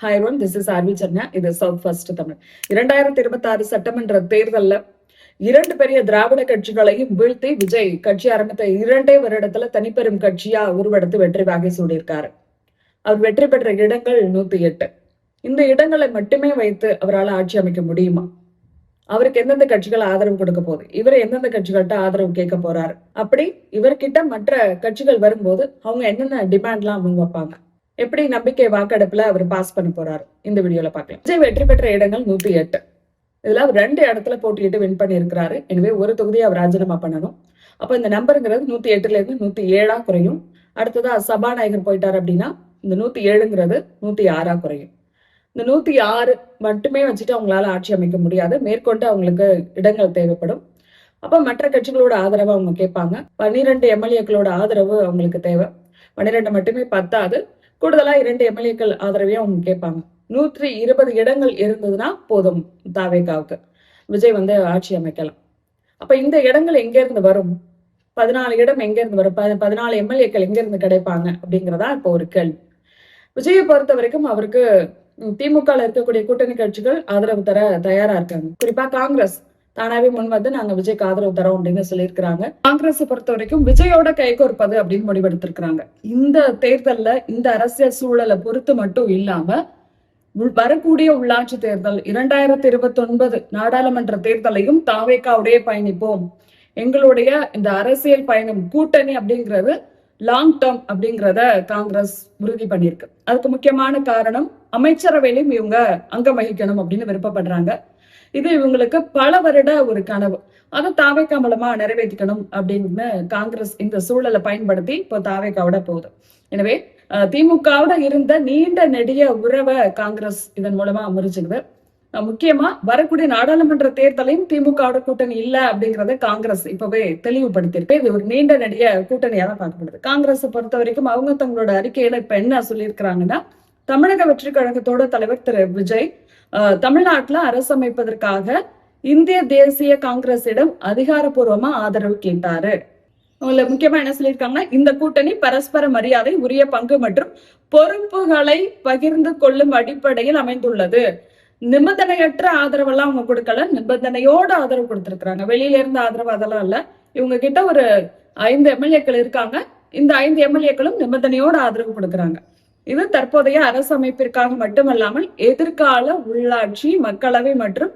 Hi everyone, this is Arvi Channa. இது south first Tamil. 2026 சட்டமன்ற தேர்தல்ல இரண்டு பெரிய திராவிட கட்சிகளையும் வீழ்த்தி விஜய் கட்சி ஆரம்பித்த 2 வருடத்துல தனிப்பெரும் கட்சியா உருவெடுத்து வெற்றி வாகை சூடியிருக்காரு. அவர் வெற்றி பெற்ற இடங்கள் 108. இந்த இடங்களை மட்டுமே வைத்து அவரால் ஆட்சி அமைக்க முடியுமா? அவருக்கு எந்தெந்த கட்சிகள் ஆதரவு கொடுக்க போகுது, இவர் எந்தெந்த கட்சிகள்கிட்ட ஆதரவு கேட்க போறாரு, அப்படி இவர்கிட்ட மற்ற கட்சிகள் வரும்போது அவங்க என்னென்ன டிமாண்ட்லாம் முன் வைப்பாங்க, எப்படி நம்பிக்கை வாக்கெடுப்புல அவர் பாஸ் பண்ண போறாரு, இந்த வீடியோல பார்க்கலாம். விஜய் வெற்றி பெற்ற இடங்கள் 108. இதுல அவர் 2 இடத்துல போட்டியிட்டு வின் பண்ணி இருக்கிறாரு. எனவே ஒரு தொகுதியை அவர் ராஜினாமா பண்ணணும். அப்ப இந்த நம்பருங்கிறது 108ல இருந்து 107 குறையும். அடுத்ததா சபாநாயகர் போயிட்டாரு அப்படின்னா இந்த 107ங்கிறது 106 குறையும். இந்த 106 மட்டுமே வச்சுட்டு அவங்களால ஆட்சி அமைக்க முடியாது. மேற்கொண்டு அவங்களுக்கு இடங்கள் தேவைப்படும். அப்ப மற்ற கட்சிகளோட ஆதரவு அவங்க கேட்பாங்க. 12 எம்எல்ஏக்களோட ஆதரவு அவங்களுக்கு தேவை. 12 மட்டுமே பத்தாது. கூடுதலா 2 எம்எல்ஏக்கள் ஆதரவையும் அவங்க கேட்பாங்க. 120 இடங்கள் இருந்ததுன்னா போதும் தாவேகாவுக்கு விஜய் ஆட்சி அமைக்கலாம். அப்ப இந்த இடங்கள் எங்க இருந்து வரும்? 14 இடம் எங்க இருந்து வரும்? 14 எம்எல்ஏக்கள் எங்க இருந்து கிடைப்பாங்க அப்படிங்கிறதா இப்போ ஒரு கேள்வி. விஜயை பொறுத்த வரைக்கும் அவருக்கு திமுக இருக்கக்கூடிய கூட்டணி கட்சிகள் ஆதரவு தர தயாரா இருக்காங்க. குறிப்பா காங்கிரஸ் தானாவே முன் நாங்க விஜய்க்கு ஆதரவு தரோம் அப்படின்னு சொல்லியிருக்கிறாங்க. காங்கிரஸ் பொறுத்த வரைக்கும் விஜயோட கைகோர்ப்பது அப்படின்னு முடிவெடுத்திருக்கிறாங்க. இந்த தேர்தல்ல இந்த அரசியல் சூழலை பொறுத்து மட்டும் இல்லாம வரக்கூடிய உள்ளாட்சி தேர்தல் 2029 நாடாளுமன்ற தேர்தலையும் தாவேகாவுடைய பயணிப்போம். எங்களுடைய இந்த அரசியல் பயணம் கூட்டணி அப்படிங்கிறது லாங் டேர்ம் அப்படிங்கிறத காங்கிரஸ் உறுதி பண்ணியிருக்கு. அதுக்கு முக்கியமான காரணம் அமைச்சரவையிலும் இவங்க அங்கம் வகிக்கணும் அப்படின்னு விருப்பப்படுறாங்க. இது இவங்களுக்கு பல வருட ஒரு கனவு. அதை தாவேகா மூலமா நிறைவேற்றிக்கணும் அப்படின்னு காங்கிரஸ் இந்த சூழலை பயன்படுத்தி இப்போ தாவேகாவோட போகுது. எனவே திமுகவோட இருந்த நீண்ட நெடிய உறவை காங்கிரஸ் இதன் மூலமா முறிச்சுக்குது. முக்கியமா வரக்கூடிய நாடாளுமன்ற தேர்தலையும் திமுகவோட கூட்டணி இல்ல அப்படிங்கறத காங்கிரஸ் இப்பவே தெளிவுபடுத்திருக்கு. இது ஒரு நீண்ட நெடிய கூட்டணியா தான் பார்க்கப்படுது. காங்கிரஸ் பொறுத்த வரைக்கும் அவங்க தங்களோட அறிக்கையில இப்ப என்ன சொல்லியிருக்கிறாங்கன்னா, தமிழக வெற்றி கழகத்தோட தலைவர் திரு விஜய் தமிழ்நாட்டுல அரசு அமைப்பதற்காக இந்திய தேசிய காங்கிரசிடம் அதிகாரப்பூர்வமா ஆதரவு கேட்டாரு. அவங்கள முக்கியமா என்ன சொல்லியிருக்காங்கன்னா, இந்த கூட்டணி பரஸ்பர மரியாதை, உரிய பங்கு மற்றும் பொறுப்புகளை பகிர்ந்து கொள்ளும் அடிப்படையில் அமைந்துள்ளது. நிபந்தனையற்ற ஆதரவெல்லாம் அவங்க கொடுக்கல, நிபந்தனையோட ஆதரவு கொடுத்திருக்கிறாங்க. வெளியில இருந்து ஆதரவு அதெல்லாம் இல்ல. இவங்க கிட்ட ஒரு 5 எம்எல்ஏக்கள் இருக்காங்க. இந்த 5 எம்எல்ஏக்களும் நிபந்தனையோட ஆதரவு கொடுக்கறாங்க. இது தற்போதைய அரசு அமைப்பிற்காக மட்டுமல்லாமல் எதிர்கால உள்ளாட்சி, மக்களவை மற்றும்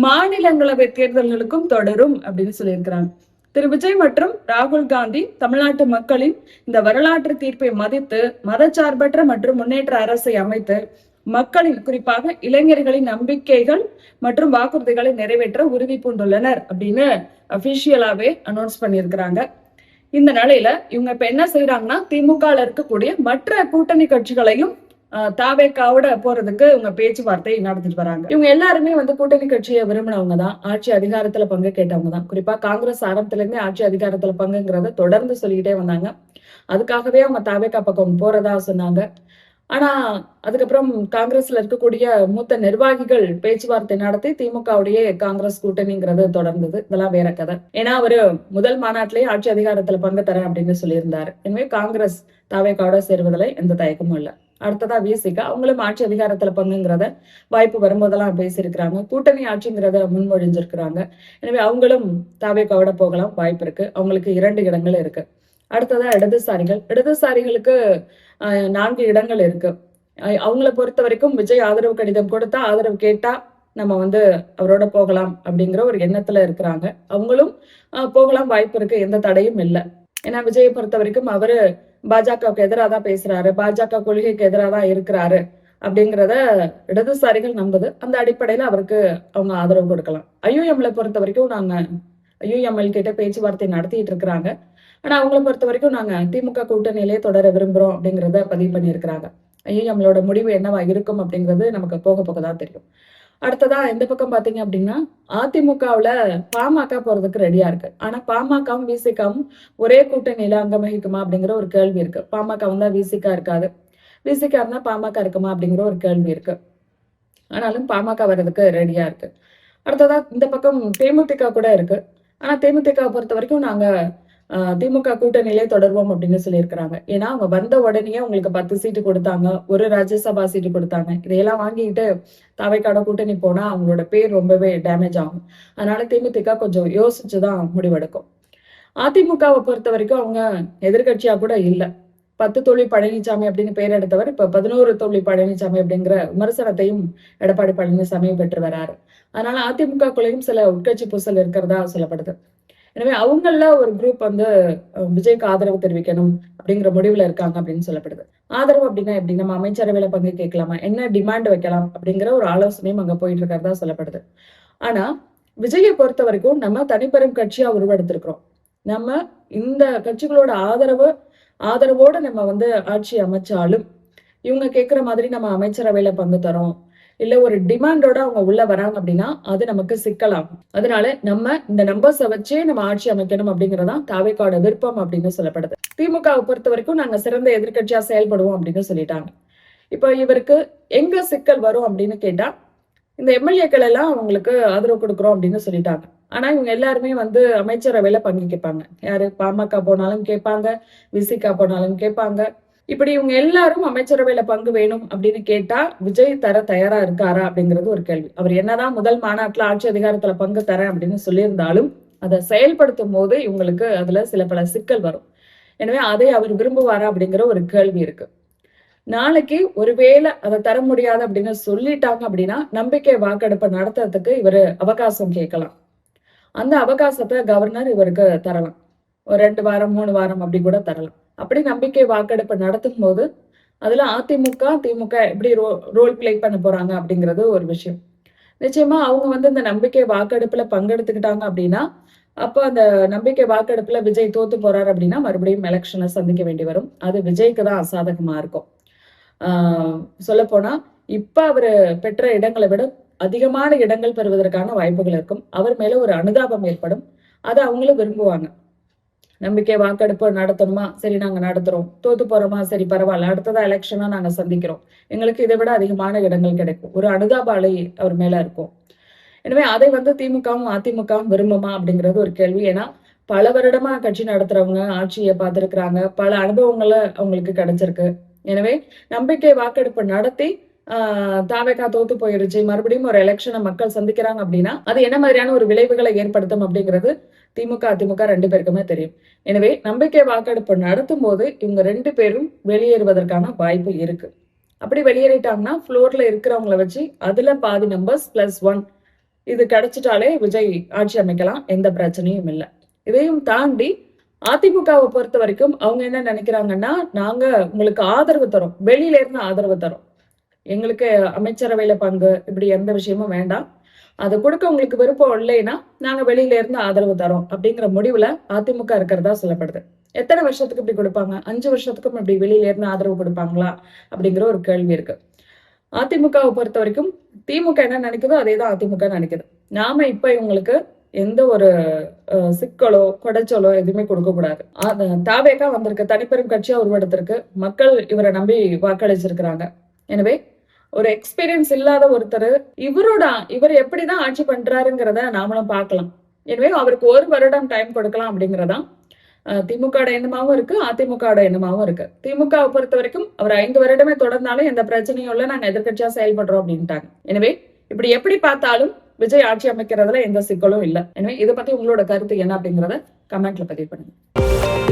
மாநிலங்களவை தேர்தல்களுக்கும் தொடரும் அப்படின்னு சொல்லியிருக்கிறாங்க. திரு விஜய் மற்றும் ராகுல் காந்தி தமிழ்நாட்டு மக்களின் இந்த வரலாற்று தீர்ப்பை மதித்து மதச்சார்பற்ற மற்றும் முன்னேற்ற அரசை அமைத்து மக்களின் குறிப்பாக இளைஞர்களின் நம்பிக்கைகள் மற்றும் வாக்குறுதிகளை நிறைவேற்ற உறுதி பூண்டுள்ளனர் அப்படின்னு அபிஷியலாவே அனௌன்ஸ் பண்ணியிருக்கிறாங்க. இந்த நிலையில இவங்க இப்ப என்ன செய்யறாங்கன்னா, திமுக இருக்கக்கூடிய மற்ற கூட்டணி கட்சிகளையும் தாவேகாவோட போறதுக்கு இவங்க பேச்சுவார்த்தை நடத்திட்டு வராங்க. இவங்க எல்லாருமே கூட்டணி கட்சியை விரும்பினவங்க தான், ஆட்சி அதிகாரத்துல பங்கு கேட்டவங்க தான். குறிப்பா காங்கிரஸ் ஆரம்பத்துல இருந்தே ஆட்சி அதிகாரத்துல பங்குங்கிறத தொடர்ந்து சொல்லிக்கிட்டே வந்தாங்க. அதுக்காகவே அவங்க தாவேகா பக்கம் போறதா சொன்னாங்க. ஆனா அதுக்கப்புறம் காங்கிரஸ்ல இருக்கக்கூடிய மூத்த நிர்வாகிகள் பேச்சுவார்த்தை நடத்தி திமுகவுடைய காங்கிரஸ் கூட்டணிங்கிறது தொடர்ந்தது. இதெல்லாம் வேற கதை. ஏன்னா அவரு முதல் மாநாட்டிலேயே ஆட்சி அதிகாரத்துல பங்கு தரேன் அப்படின்னு சொல்லியிருந்தாரு. எனவே காங்கிரஸ் தாவேகாவோட சேர்வதில் எந்த தயக்கமும் இல்லை. அடுத்ததா விசிக அவங்களும் ஆட்சி அதிகாரத்துல பங்குங்கிறத வாய்ப்பு வரும்போதெல்லாம் பேசியிருக்கிறாங்க. கூட்டணி ஆட்சிங்கிறத முன்மொழிஞ்சிருக்கிறாங்க. எனவே அவங்களும் தாவேகாவோட போகலாம், வாய்ப்பு இருக்கு. அவங்களுக்கு 2 இடங்கள் இருக்கு. அடுத்ததா இடதுசாரிகளுக்கு 4 இடங்கள் இருக்கு. அவங்கள பொறுத்த வரைக்கும் விஜய் ஆதரவு கடிதம் கொடுத்தா, ஆதரவு கேட்டா நம்ம அவரோட போகலாம் அப்படிங்கிற ஒரு எண்ணத்துல இருக்கிறாங்க. அவங்களும் போகலாம், வாய்ப்பு இருக்கு, எந்த தடையும் இல்லை. ஏன்னா விஜயை பொறுத்த வரைக்கும் அவரு பாஜகவுக்கு எதிராக தான் பேசுறாரு, பாஜக கொள்கைக்கு எதிராக தான் இருக்கிறாரு அப்படிங்கிறத இடதுசாரிகள் நம்புது. அந்த அடிப்படையில அவருக்கு அவங்க ஆதரவு கொடுக்கலாம். ஐயுஎம்ல பொறுத்த வரைக்கும் நாங்க ஐயுஎம்எல் கிட்ட பேச்சுவார்த்தை நடத்திட்டு இருக்கிறாங்க. ஆனா அவங்களை பொறுத்த வரைக்கும் நாங்க திமுக கூட்டணியிலே தொடர விரும்புறோம் அப்படிங்கிறத பதிவு பண்ணியிருக்கிறாங்க. நம்மளோட முடிவு என்னவா இருக்கும் அப்படிங்கிறது நமக்கு போக போக தான் தெரியும். அடுத்ததா இந்த பக்கம் பாத்தீங்க அப்படின்னா, அதிமுகவுல பாமக போறதுக்கு ரெடியா இருக்கு. ஆனா பாமகவும் விசிகாவும் ஒரே கூட்டணியில அங்கம் வகிக்குமா அப்படிங்கிற ஒரு கேள்வி இருக்கு. பாமக வந்தா விசிகா இருக்காது, விசிகா இருந்தா பாமக இருக்குமா அப்படிங்கிற ஒரு கேள்வி இருக்கு. ஆனாலும் பாமக வர்றதுக்கு ரெடியா இருக்கு. அடுத்ததா இந்த பக்கம் தேமுதிக கூட இருக்கு. ஆனா தேமுதிக பொறுத்த வரைக்கும் நாங்க திமுக கூட்டணியிலே தொடர்வோம் அப்படின்னு சொல்லியிருக்கிறாங்க. ஏன்னா அவங்க வந்த உடனே உங்களுக்கு 10 சீட்டு கொடுத்தாங்க, ஒரு ராஜ்யசபா சீட்டு கொடுத்தாங்க. இதையெல்லாம் வாங்கிக்கிட்டு தாவேக்காட கூட்டணி போனா அவங்களோட பேர் ரொம்பவே டேமேஜ் ஆகும். அதனால தேமுதிக கொஞ்சம் யோசிச்சுதான் முடிவெடுக்கும். அதிமுகவை பொறுத்த வரைக்கும் அவங்க எதிர்கட்சியா கூட இல்ல. 10 தோழி பழனிசாமி அப்படின்னு பெயர் எடுத்தவர் இப்ப 11 தோழி பழனிசாமி அப்படிங்கிற விமர்சனத்தையும் எடப்பாடி பழனிசாமி பெற்று வராரு. அதனால அதிமுகக்குள்ளேயும் சில உட்கட்சி பூசல் இருக்கிறதா சொல்லப்படுது. எனவே அவங்கள ஒரு குரூப் வந்து விஜய்க்கு ஆதரவு தெரிவிக்கணும் அப்படிங்கிற முடிவுல இருக்காங்க அப்படின்னு சொல்லப்படுது. ஆதரவு அப்படின்னா எப்படி, நம்ம அமைச்சரவையில பங்கு கேட்கலாமா, என்ன டிமாண்ட் வைக்கலாம் அப்படிங்கிற ஒரு ஆலோசனையும் அங்க போயிட்டு இருக்கிறதா சொல்லப்படுது. ஆனா விஜயை பொறுத்த வரைக்கும் நம்ம தனிப்பெரும் கட்சியா உருவெடுத்திருக்கிறோம். நம்ம இந்த கட்சிகளோட ஆதரவோட நம்ம வந்து ஆட்சி அமைச்சாலும் இவங்க கேட்கிற மாதிரி நம்ம அமைச்சரவையில பங்கு தரோம், இல்ல ஒரு டிமாண்டோட அவங்க உள்ள வராங்க அப்படின்னா அது நமக்கு சிக்கலாகும். அதனால நம்ம இந்த நம்பர்ஸை வச்சே நம்ம ஆட்சி அமைக்கணும் அப்படிங்கறதான் தாவேக்காவோட விருப்பம் அப்படின்னு சொல்லப்படுது. திமுகவை பொறுத்த வரைக்கும் நாங்க சிறந்த எதிர்கட்சியா செயல்படுவோம் அப்படின்னு சொல்லிட்டாங்க. இப்ப இவருக்கு எங்க சிக்கல் வரும் அப்படின்னு கேட்டா, இந்த எம்எல்ஏக்கள் எல்லாம் அவங்களுக்கு ஆதரவு கொடுக்குறோம் அப்படின்னு சொல்லிட்டாங்க. ஆனா இவங்க எல்லாருமே வந்து அமைச்சரவையில பங்கு கேட்பாங்க. யாரு பாமக போனாலும் கேட்பாங்க, விசிக போனாலும் கேட்பாங்க. இப்படி இவங்க எல்லாரும் அமைச்சரவையில பங்கு வேணும் அப்படின்னு கேட்டா விஜய் தர தயாரா இருக்காரா அப்படிங்கிறது ஒரு கேள்வி. அவர் என்னதான் முதல் மாநாட்டுல ஆட்சி அதிகாரத்துல பங்கு தரேன் அப்படின்னு சொல்லியிருந்தாலும் அதை செயல்படுத்தும் போது இவங்களுக்கு அதுல சில பல சிக்கல் வரும். எனவே அதை அவர் விரும்புவாரா அப்படிங்கிற ஒரு கேள்வி இருக்கு. நாளைக்கு ஒருவேளை அதை தர முடியாது அப்படின்னு சொல்லிட்டாங்க அப்படின்னா நம்பிக்கை வாக்கெடுப்பை நடத்துறதுக்கு இவரு அவகாசம் கேட்கலாம். அந்த அவகாசத்தை கவர்னர் இவருக்கு தரலாம். ஒரு 2 வாரம் 3 வாரம் அப்படி கூட தரலாம். அப்படி நம்பிக்கை வாக்கெடுப்பு நடத்தும் போது அதுல அதிமுக திமுக எப்படி ரோல் பிளே பண்ண போறாங்க அப்படிங்கிறது ஒரு விஷயம். நிச்சயமா அவங்க வந்து இந்த நம்பிக்கை வாக்கெடுப்புல பங்கெடுத்துக்கிட்டாங்க அப்படின்னா அப்ப அந்த நம்பிக்கை வாக்கெடுப்புல விஜய் தோத்து போறாரு அப்படின்னா மறுபடியும் எலெக்ஷனை சந்திக்க வேண்டி வரும். அது விஜய்க்கு தான் அசாதகமா இருக்கும். சொல்ல போனா இப்ப அவரு பெற்ற இடங்களை விட அதிகமான இடங்கள் பெறுவதற்கான வாய்ப்புகள் இருக்கும். அவர் மேல ஒரு அனுதாபம் ஏற்படும். அதை அவங்களும் விரும்புவாங்க. நம்பிக்கை வாக்கெடுப்பு நடத்தணுமா, சரி நாங்க நடத்துறோம். தோத்து போறோமா, சரி பரவாயில்ல, அடுத்ததா எலெக்ஷனா நாங்க சந்திக்கிறோம், எங்களுக்கு இதை விட அதிகமான இடங்கள் கிடைக்கும், ஒரு அனுதாப அலை அவர் மேல இருக்கும். எனவே அதை வந்து திமுகவும் அதிமுகவும் விரும்புமா அப்படிங்கிறது ஒரு கேள்வி. ஏன்னா பல வருடமா கட்சி நடத்துறவங்க ஆட்சியை பார்த்திருக்கிறாங்க, பல அனுபவங்களை அவங்களுக்கு கிடைச்சிருக்கு. எனவே நம்பிக்கை வாக்கெடுப்பு நடத்தி தாவேகா தோத்து போயிருச்சு, மறுபடியும் ஒரு எலெக்ஷனை மக்கள் சந்திக்கிறாங்க அப்படின்னா அது என்ன மாதிரியான ஒரு விளைவுகளை ஏற்படுத்தும் அப்படிங்கிறது திமுக அதிமுக 2 பேருக்குமே தெரியும். எனவே நம்பிக்கை வாக்கெடுப்பு நடத்தும் போது இவங்க 2 பேரும் வெளியேறுவதற்கான வாய்ப்பு இருக்கு. அப்படி வெளியேறிட்டாங்கன்னா ஃப்ளோர்ல இருக்கிறவங்கள வச்சு அதுல பாதி நம்பர்ஸ் +1 இது கிடைச்சிட்டாலே விஜய் ஆட்சி அமைக்கலாம், எந்த பிரச்சனையும் இல்லை. இதையும் தாண்டி அதிமுகவை பொறுத்த வரைக்கும் அவங்க என்ன நினைக்கிறாங்கன்னா, நாங்க உங்களுக்கு ஆதரவு தரோம், வெளியில இருந்து ஆதரவு தரோம், எங்களுக்கு அமைச்சரவையில பங்கு இப்படி எந்த விஷயமும் வேண்டாம், அதை கொடுக்க உங்களுக்கு விருப்பம் இல்லைன்னா நாங்க வெளியில இருந்து ஆதரவு தரோம் அப்படிங்கிற முடிவுல அதிமுக இருக்கிறதா சொல்லப்படுது. எத்தனை வருஷத்துக்கு இப்படி கொடுப்பாங்க, 5 வருஷத்துக்கும் இப்படி வெளியில இருந்து ஆதரவு கொடுப்பாங்களா அப்படிங்கிற ஒரு கேள்வி இருக்கு. அதிமுகவை பொறுத்த வரைக்கும் திமுக என்ன நினைக்குதோ அதே தான் அதிமுக நினைக்குது. நாம இப்ப இவங்களுக்கு எந்த ஒரு சிக்கலோ கொடைச்சலோ எதுவுமே கொடுக்க கூடாது. தாவேகா வந்திருக்கு, தனிப்பெரும் கட்சியா உருவெடுத்திருக்கு, மக்கள் இவரை நம்பி வாக்களிச்சிருக்கிறாங்க. எனவே ஒரு எக்ஸ்பீரியன்ஸ் இல்லாத ஒருத்தர் இவர் எப்படிதான் ஆட்சி பண்றாருங்கிறத நாமளும் பார்க்கலாம். எனவே அவருக்கு 1 வருடம் டைம் கொடுக்கலாம் அப்படிங்கிறதா திமுக எண்ணமாவும் இருக்கு, அதிமுக எண்ணமாவும் இருக்கு. திமுகவை பொறுத்த வரைக்கும் அவர் 5 வருடமே தொடர்ந்தாலும் எந்த பிரச்சனையும் இல்லை, நாங்க எதிர்கட்சியா செயல்படுறோம் அப்படின்ட்டாங்க. எனவே இப்படி எப்படி பார்த்தாலும் விஜய் ஆட்சி அமைக்கிறதுல எந்த சிக்கலும் இல்லை. எனவே இதை பத்தி உங்களோட கருத்து என்ன அப்படிங்கிறத கமெண்ட்ல பதிவு பண்ணுங்க.